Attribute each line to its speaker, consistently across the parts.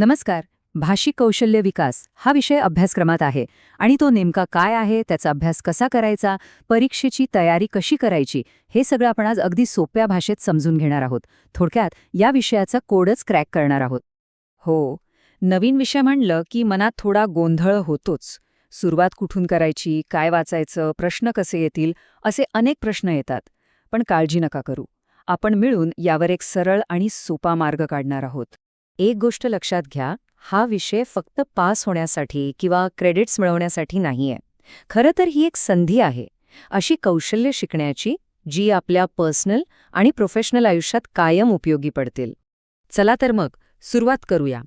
Speaker 1: नमस्कार. भाषिक कौशल्य विकास हा विषय अभ्यासक्रमात आहे आणि तो नेमका काय आहे, त्याचा अभ्यास कसा करायचा, परीक्षेची तयारी कशी करायची, हे सगळं आपण आज अगदी सोप्या भाषेत समजून घेणार आहोत. थोडक्यात या विषयाचा कोडच क्रॅक करणार आहोत.
Speaker 2: हो, नवीन विषय म्हणलं की मनात थोडा गोंधळ होतोच. सुरुवात कुठून करायची, काय वाचायचं, प्रश्न कसे येतील, असे अनेक प्रश्न येतात. पण काळजी नका करू. आपण मिळून यावर एक सरळ आणि सोपा मार्ग काढणार आहोत. एक गोष्ट लक्षात घ्या, हा विषय फक्त पास होण्यासाठी किंवा क्रेडिट्स मिळवण्यासाठी नाहीये. खरं तर ही एक संधी आहे, अशी कौशल्य शिकण्याची, जी आपल्या पर्सनल आणि प्रोफेशनल आयुष्यात कायम उपयोगी पडतील. चला तर मग सुरुवात करूया.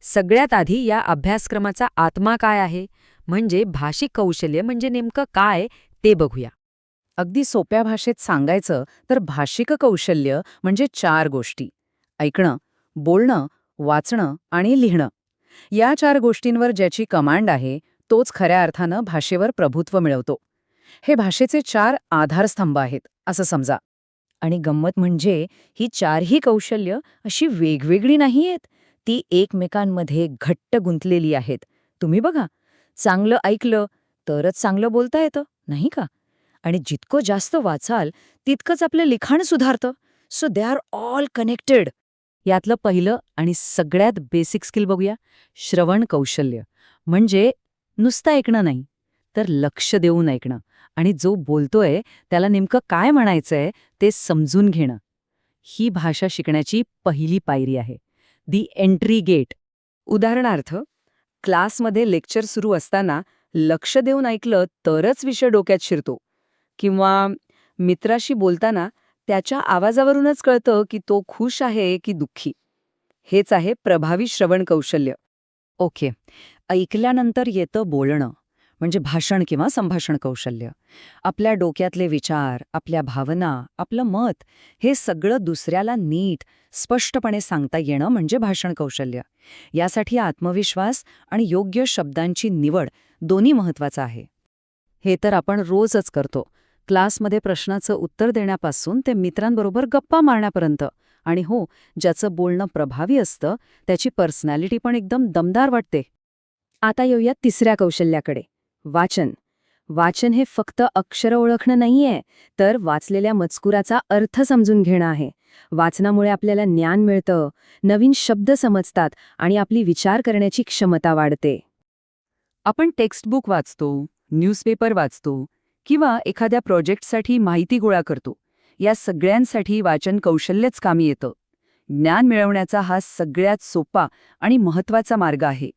Speaker 2: सगळ्यात आधी या अभ्यासक्रमाचा आत्मा काय आहे, म्हणजे भाषिक कौशल्य म्हणजे नेमकं काय ते बघूया.
Speaker 1: अगदी सोप्या भाषेत सांगायचं तर भाषिक कौशल्य म्हणजे 4 गोष्टी: ऐकणं, बोलणं, वाचणं आणि लिहिणं. या 4 गोष्टींवर ज्याची कमांड आहे तोच खऱ्या अर्थानं भाषेवर प्रभुत्व मिळवतो. हे भाषेचे 4 आधारस्तंभ आहेत असं समजा.
Speaker 2: आणि गंमत म्हणजे ही चारही कौशल्य अशी वेगवेगळी नाहीयेत. ती एकमेकांमध्ये घट्ट गुंतलेली आहेत. तुम्ही बघा, चांगलं ऐकलं तरच चांगलं बोलता येतं, नाही का? आणि जितकं जास्त वाचाल तितकंच आपलं लिखाण सुधारतं. So they are all connected.
Speaker 1: यातलं पहिलं आणि सगळ्यात बेसिक स्किल बघूया: श्रवण कौशल्य. म्हणजे नुसतं ऐकणं नाही, तर लक्ष देऊन ऐकणं आणि जो बोलतोय त्याला नेमकं काय म्हणायचंय ते समजून घेणं. ही भाषा शिकण्याची पहिली पायरी आहे, दी एंट्री गेट.
Speaker 2: उदाहरणार्थ, क्लासमध्ये लेक्चर सुरू असताना लक्ष देऊन ऐकलं तरच विषय डोक्यात शिरतो. किंवा मित्राशी बोलताना त्याच्या आवाजावरूनच कळतं की तो खुश आहे की दुःखी. हेच आहे प्रभावी श्रवण कौशल्य.
Speaker 1: ओके, ऐकल्यानंतर येतं बोलणं, म्हणजे भाषण किंवा संभाषण कौशल्य. आपल्या डोक्यातले विचार, आपल्या भावना, आपलं मत हे सगळं दुसऱ्याला नीट, स्पष्टपणे सांगता येणं म्हणजे भाषण कौशल्य. यासाठी आत्मविश्वास आणि योग्य शब्दांची निवड दोन्ही महत्वाचं आहे. हे तर आपण रोजच करतो, क्लासमध्ये प्रश्नाचं उत्तर देण्यापासून ते मित्रांबरोबर गप्पा मारण्यापर्यंत. आणि हो, ज्याचं बोलणं प्रभावी असतं त्याची पर्सनॅलिटी पण एकदम दमदार वाटते.
Speaker 2: आता येऊया तिसऱ्या कौशल्याकडे, वाचन. वाचन हे फक्त अक्षरं ओळखणं नाहीये, तर वाचलेल्या मजकुराचा अर्थ समजून घेणं आहे. वाचनामुळे आपल्याला ज्ञान मिळतं, नवीन शब्द समजतात आणि आपली विचार करण्याची क्षमता वाढते.
Speaker 1: आपण टेक्स्टबुक वाचतो, न्यूजपेपर वाचतो किंवा एखाद्या प्रोजेक्टसाठी माहिती गोळा करतो. या सगळ्यांसाठी वाचन कौशल्यच कामी येतं. ज्ञान मिळवण्याचा हा सगळ्यात सोपा आणि महत्वाचा मार्ग आहे.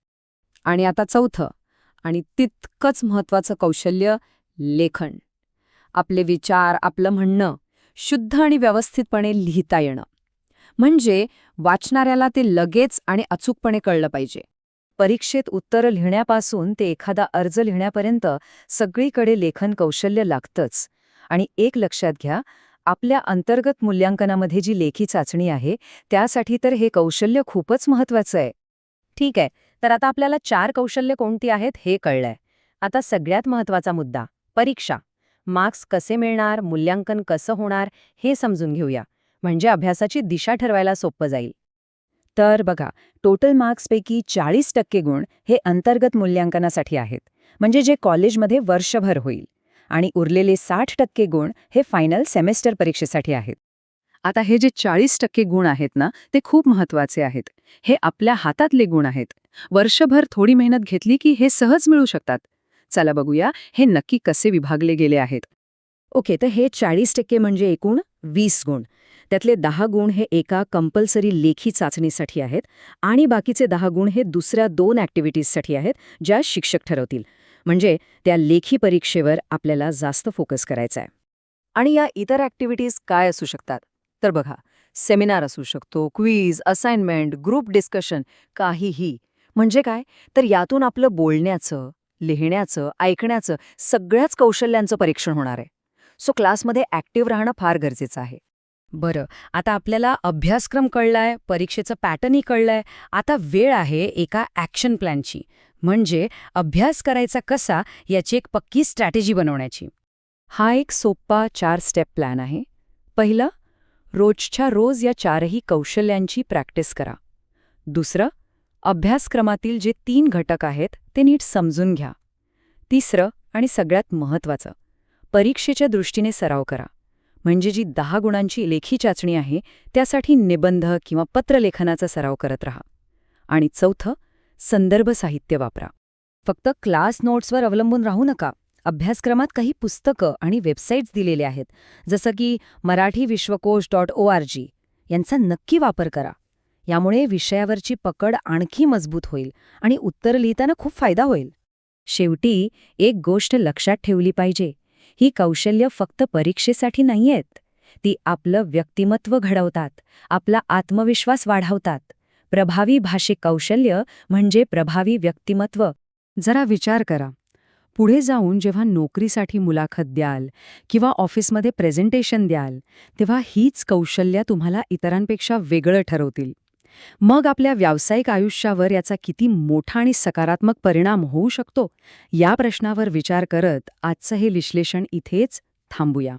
Speaker 2: आणि आता चौथं आणि तितकंच महत्वाचं कौशल्य, लेखन. आपले विचार, आपलं म्हणणं शुद्ध आणि व्यवस्थितपणे लिहिता येणं. म्हणजे वाचणाऱ्याला ते लगेच आणि अचूकपणे कळलं पाहिजे.
Speaker 1: परीक्षेत उत्तरं लिहिण्यापासून ते एखादा अर्ज लिहिण्यापर्यंत सगळीकडे लेखन कौशल्य लागतंच. आणि एक लक्षात घ्या, आपल्या अंतर्गत मूल्यांकनामध्ये जी लेखी चाचणी आहे त्यासाठी तर हे कौशल्य खूपच महत्वाचं आहे. ठीक आहे, तर आता आपल्याला 4 कौशल्य कोणती आहेत हे कळलंय. आता सगळ्यात महत्वाचा मुद्दा, परीक्षा. मार्क्स कसे मिळणार, मूल्यांकन कसं होणार हे समजून घेऊया. म्हणजे अभ्यासाची दिशा ठरवायला सोपं जाईल.
Speaker 2: तर बघा, टोटल मार्क्सपैकी 40% गुण हे अंतर्गत मूल्यांकनासाठी आहेत, म्हणजे जे कॉलेजमध्ये वर्षभर होईल. आणि उरलेले 60% गुण हे फायनल सेमेस्टर परीक्षेसाठी आहेत.
Speaker 1: आता हे जे 40% गुण आहेत ना, ते खूप महत्वाचे आहेत. हे आपल्या हातातले गुण आहेत. वर्षभर थोडी मेहनत घेतली की हे सहज मिळू शकतात. चला बघूया हे नक्की कसे विभागले गेले आहेत.
Speaker 2: ओके, तर हे 40% म्हणजे एकूण 20 गुण. त्यातले 10 गुण हे एका कंपल्सरी लेखी चाचणीसाठी आहेत आणि बाकीचे 10 गुण हे दुसऱ्या 2 ॲक्टिव्हिटीजसाठी आहेत, ज्या शिक्षक ठरवतील. म्हणजे त्या लेखी परीक्षेवर आपल्याला जास्त फोकस करायचा आहे.
Speaker 1: आणि या इतर ॲक्टिव्हिटीज काय असू शकतात? तर बघा, सेमिनार असू शकतो, क्विज, असाइनमेंट, ग्रुप डिस्कशन, काहीही. म्हणजे काय? तर यातून आपलं बोलण्याचं, लिहिण्याचं, ऐकण्याचं सगळ्याच कौशल्यांचं परीक्षण होणार आहे. सो क्लासमध्ये ॲक्टिव्ह राहणं फार गरजेचं आहे.
Speaker 2: बरं, आता आपल्याला अभ्यासक्रम कळलाय, परीक्षेचं पॅटर्नही कळलंय. आता वेळ आहे एका ॲक्शन प्लॅनची, म्हणजे अभ्यास करायचा कसा याची एक पक्की स्ट्रॅटेजी बनवण्याची.
Speaker 1: हा एक सोप्पा 4 स्टेप प्लॅन आहे. पहिलं, रोजच्या रोज या 4ही कौशल्यांची प्रॅक्टिस करा. दुसरं,
Speaker 2: अभ्यासक्रमातील जे 3 घटक आहेत ते नीट समजून घ्या. तिसरं आणि सगळ्यात महत्त्वाचं, परीक्षेच्या दृष्टीने सराव करा. म्हणजे जी 10 गुणांची लेखी चाचणी आहे त्यासाठी निबंध किंवा पत्रलेखनाचा सराव करत राहा. आणि चौथं, संदर्भ साहित्य वापरा.
Speaker 1: फक्त क्लास नोट्सवर अवलंबून राहू नका. अभ्यासक्रमात काही पुस्तकं आणि वेबसाईट्स दिलेले आहेत, जसं की marathivishwakosh.org यांचा नक्की वापर करा. यामुळे विषयावरची पकड आणखी मजबूत होईल आणि उत्तरं लिहिताना खूप फायदा होईल.
Speaker 2: शेवटी एक गोष्ट लक्षात ठेवली पाहिजे. ही कौशल्य फक्त परीक्षेसाठी नाहीयेत. ती आपलं व्यक्तिमत्व घडवतात, आपला आत्मविश्वास वाढवतात. प्रभावी भाषिक कौशल्य म्हणजे प्रभावी व्यक्तिमत्व.
Speaker 1: जरा विचार करा. पुढे जाऊन जेव्हा नोकरीसाठी मुलाखत द्याल किंवा ऑफिसमध्ये प्रेझेंटेशन द्याल, तेव्हा हीच कौशल्य तुम्हाला इतरांपेक्षा वेगळं ठरवतील. मग आपल्या व्यावसायिक आयुष्यावर याचा किती मोठा आणि सकारात्मक परिणाम होऊ शकतो, या प्रश्नावर विचार करत आजचं हे विश्लेषण इथेच थांबूया.